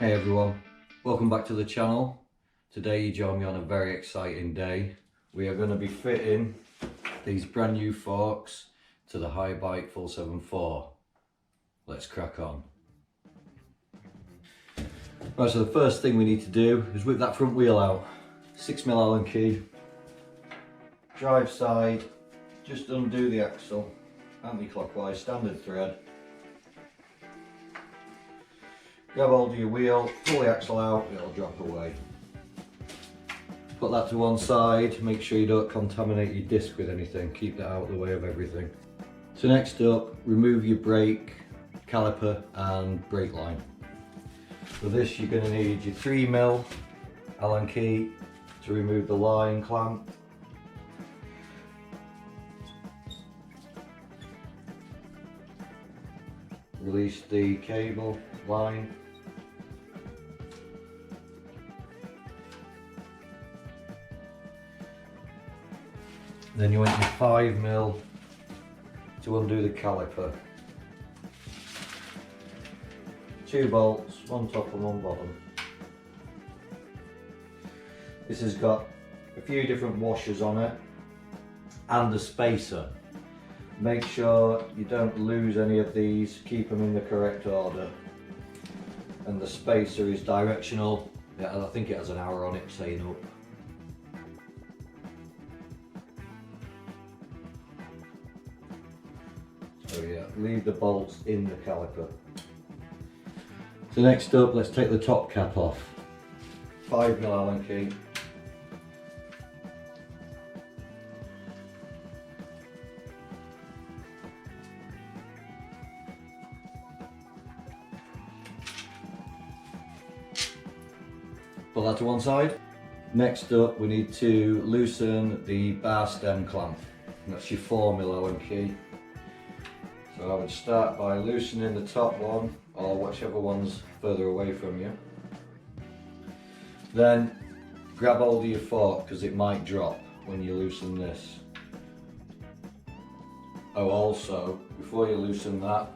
Hey everyone, welcome back to the channel. Today you join me on a very exciting day. We are going to be fitting these brand new forks to the Haibike FullSevern 4. Let's crack on. Right, so the first thing we need to do is whip that front wheel out. 6mm Allen key, drive side, just undo the axle, anti-clockwise, standard thread. Grab hold of your wheel, pull the axle out, it'll drop away. Put that to one side, make sure you don't contaminate your disc with anything, keep that out of the way of everything. So next up, remove your brake caliper and brake line. For this you're going to need your 3mm Allen key to remove the line clamp. Release the cable line. Then you want your 5mm to undo the caliper. 2 bolts, one top and one bottom. This has got a few different washers on it and a spacer. Make sure you don't lose any of these, keep them in the correct order. And the spacer is directional. Yeah, I think it has an arrow on it saying up. So yeah, leave the bolts in the caliper. So next up, let's take the top cap off. 5mm Allen key. Put that to one side. Next up, we need to loosen the bar stem clamp. That's your 4mm Allen key. So I would start by loosening the top one, or whichever one's further away from you. Then grab hold of your fork because it might drop when you loosen this. Oh, also, before you loosen that,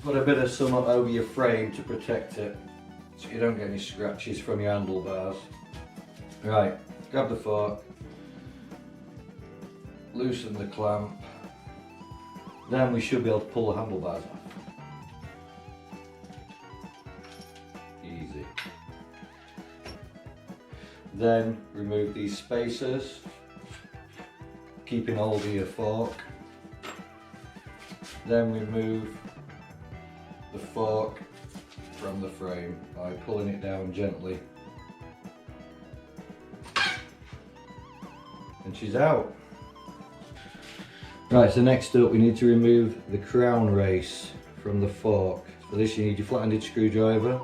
put a bit of something over your frame to protect it so you don't get any scratches from your handlebars. Right, grab the fork, loosen the clamp, then we should be able to pull the handlebars off. Easy. Then remove these spacers, keeping hold of your fork. Then remove the fork from the frame by pulling it down gently. And she's out. Right, so next up we need to remove the crown race from the fork. For this you need your flat-handed screwdriver.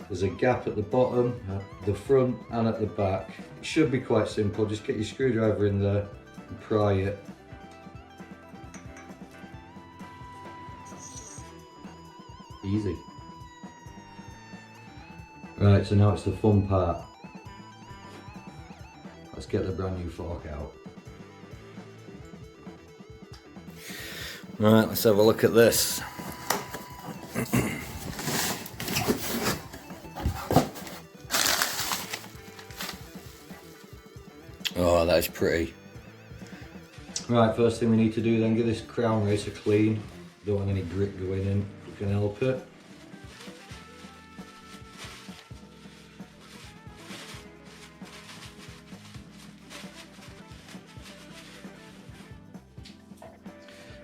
There's a gap at the bottom, at the front and at the back. It should be quite simple, just get your screwdriver in there and pry it. Easy. Right, so now it's the fun part. Let's get the brand new fork out. Right, let's have a look at this. Oh, that is pretty. Right, first thing we need to do then, give this crown race a clean. Don't want any grit going in, we can help it.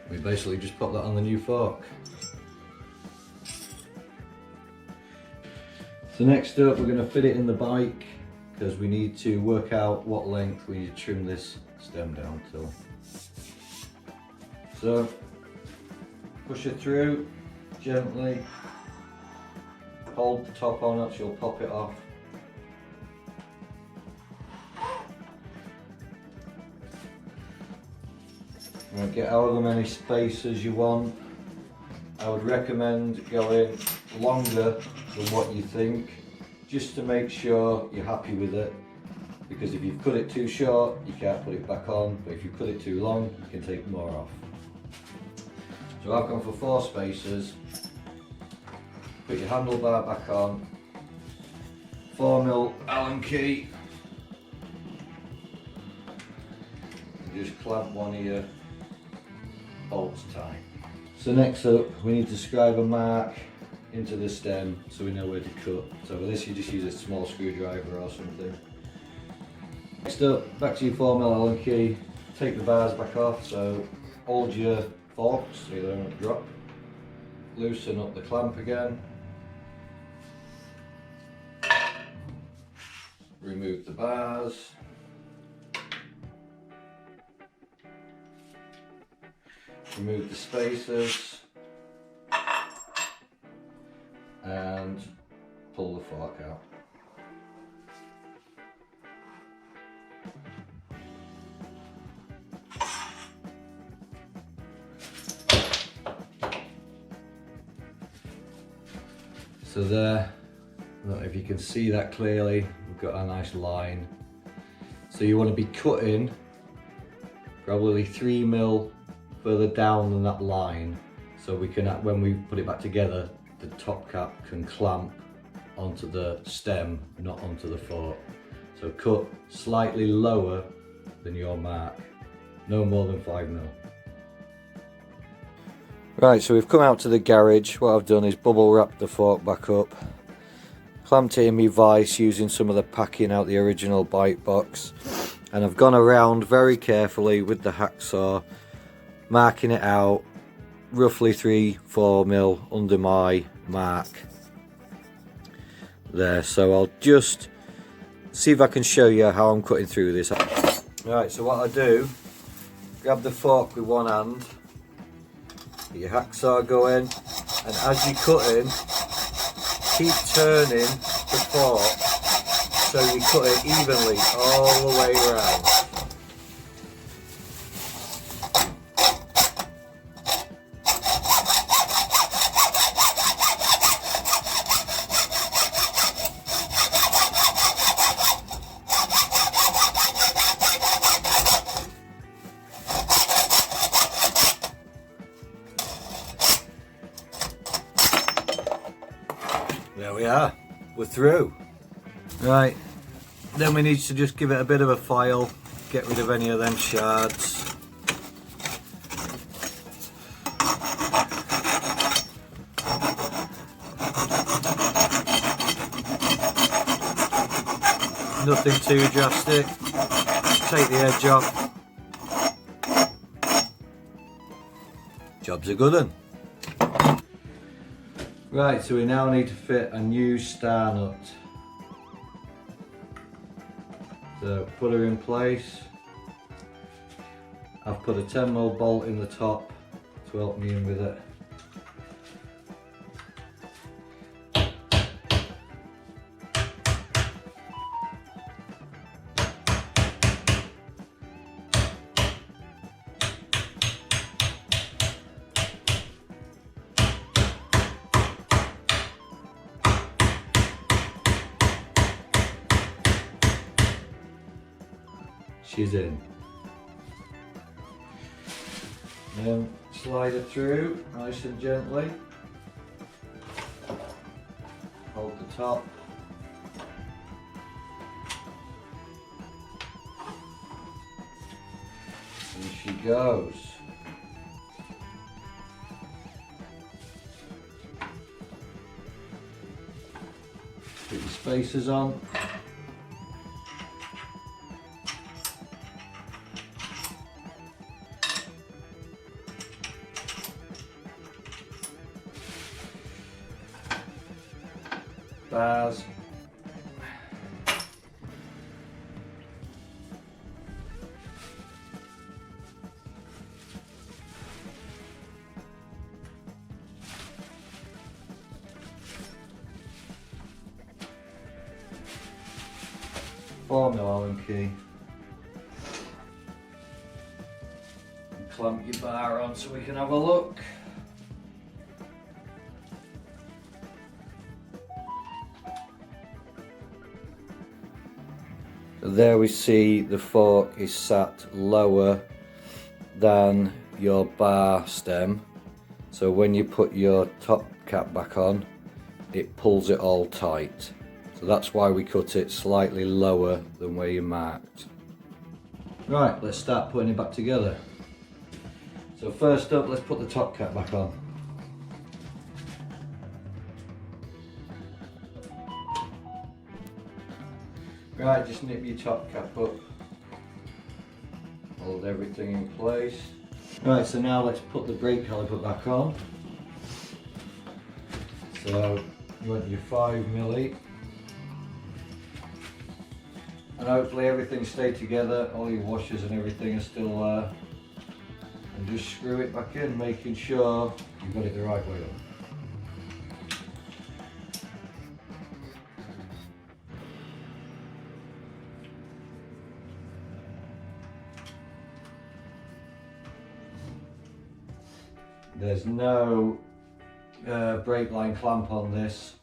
We basically just pop that on the new fork. So next up we're going to fit it in the bike because we need to work out what length we need to trim this stem down to. So push it through gently, hold the top on it, you'll pop it off. Get however many spacers you want. I would recommend going longer than what you think, just to make sure you're happy with it, because if you've cut it too short you can't put it back on, but if you cut it too long you can take more off. So I've gone for 4 spacers Put your handlebar back on, 4mm Allen key, and just clamp one of your bolts tight. So next up, we need to scribe a mark into the stem so we know where to cut. So with this you just use a small screwdriver or something. Next up, back to your 4mm Allen key, take the bars back off, so hold your forks so they don't drop. Loosen up the clamp again. Remove the bars. Remove the spacers. And pull the fork out. So there, I don't know if you can see that clearly, we've got a nice line. So you want to be cutting probably 3mm further down than that line, so we can, when we put it back together, the top cap can clamp onto the stem, not onto the fork. So cut slightly lower than your mark, no more than 5mm. Right, so we've come out to the garage. What I've done is bubble wrap the fork back up, clamped it in my vise using some of the packing out the original bite box, and I've gone around very carefully with the hacksaw, marking it out roughly 3-4mm under my mark there. So I'll just see if I can show you how I'm cutting through this. Right, so what I do, grab the fork with one hand, get your hacksaw going, and as you're cutting, keep turning the fork so you cut it evenly all the way around. There we are, we're through. Right, then we need to just give it a bit of a file, get rid of any of them shards. Nothing too drastic. Take the edge off. Job's a good one. Right, so we now need to fit a new star nut. So put her in place. I've put a 10mm bolt in the top to help me in with it. She's in. Then slide it through nice and gently. Hold the top. And she goes. Put your spacers on. Bars. Allen key. And clamp your bar on so we can have a look. There we see the fork is sat lower than your bar stem, so when you put your top cap back on, it pulls it all tight. So that's why we cut it slightly lower than where you marked. Right, let's start putting it back together. So first up, let's put the top cap back on. Right, just nip your top cap up. Hold everything in place. Right, so now let's put the brake caliper back on. So you want your 5mm. And hopefully everything stayed together, all your washers and everything are still there. And just screw it back in, making sure you've got it the right way up. There's no brake line clamp on this,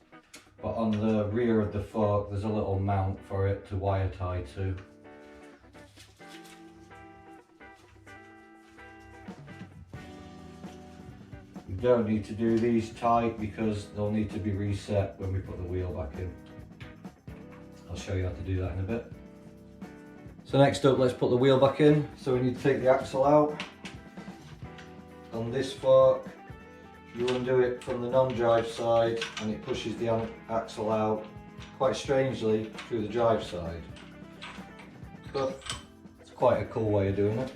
but on the rear of the fork there's a little mount for it to wire tie to. You don't need to do these tight because they'll need to be reset when we put the wheel back in. I'll show you how to do that in a bit. So next up, let's put the wheel back in. So we need to take the axle out. On this fork, you undo it from the non-drive side and it pushes the axle out quite strangely through the drive side. But it's quite a cool way of doing it.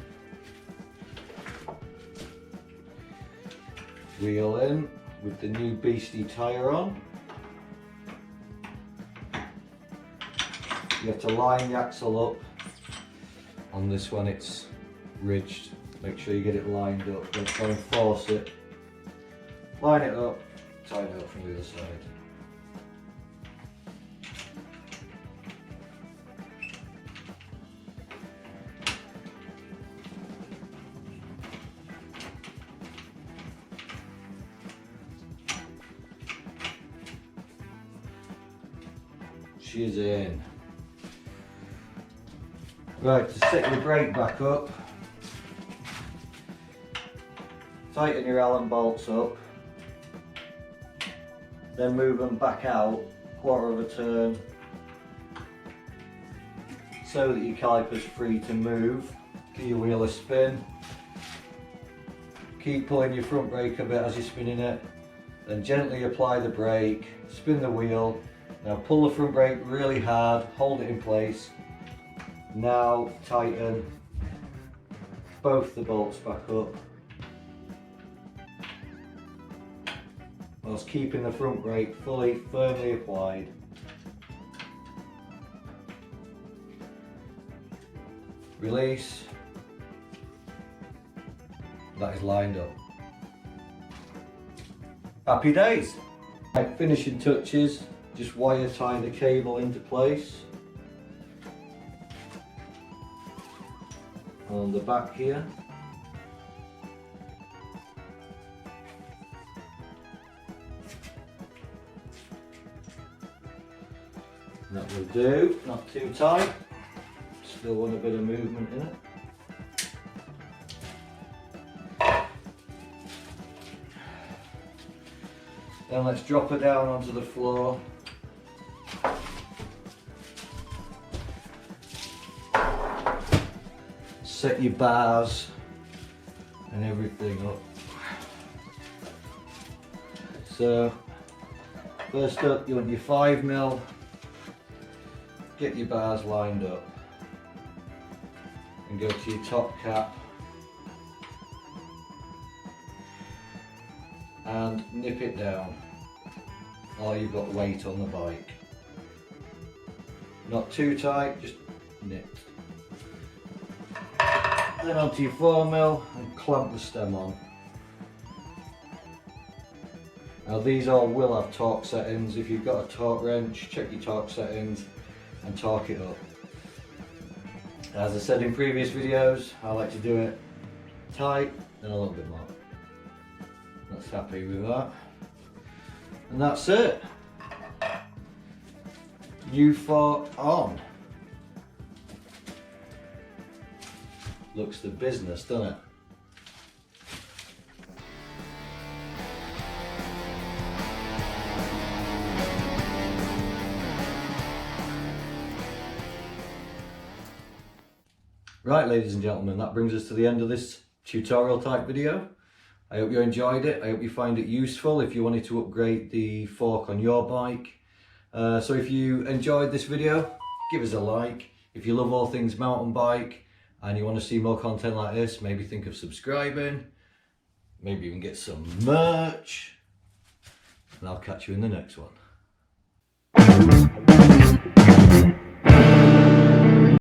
Wheel in with the new beastie tyre on. You have to line the axle up. On this one it's ridged. Make sure you get it lined up, don't try and force it. Line it up, tie it up from the other side. She's in. Right, to set your brake back up, tighten your Allen bolts up, then move them back out quarter of a turn so that your caliper's free to move. Give your wheel a spin. Keep pulling your front brake a bit as you're spinning it, then gently apply the brake, spin the wheel. Now pull the front brake really hard, hold it in place. Now tighten both the bolts back up, whilst keeping the front brake firmly applied. Release. That is lined up. Happy days! Right, finishing touches, just wire tie the cable into place. On the back here. That will do, not too tight. Still want a bit of movement in it. Then let's drop her down onto the floor. Set your bars and everything up. So first up, you want your 5mm. Get your bars lined up and go to your top cap and nip it down, or you've got weight on the bike. Not too tight, just nip. Then onto your 4mm and clamp the stem on. Now these all will have torque settings. If you've got a torque wrench, check your torque settings and torque it up. As I said in previous videos, I like to do it tight and a little bit more. That's happy with that. And that's it. New fork on. Looks the business, doesn't it? Right, ladies and gentlemen, that brings us to the end of this tutorial type video. I hope you enjoyed it. I hope you find it useful if you wanted to upgrade the fork on your bike. So if you enjoyed this video, give us a like. If you love all things mountain bike and you want to see more content like this, maybe think of subscribing. Maybe even get some merch. And I'll catch you in the next one.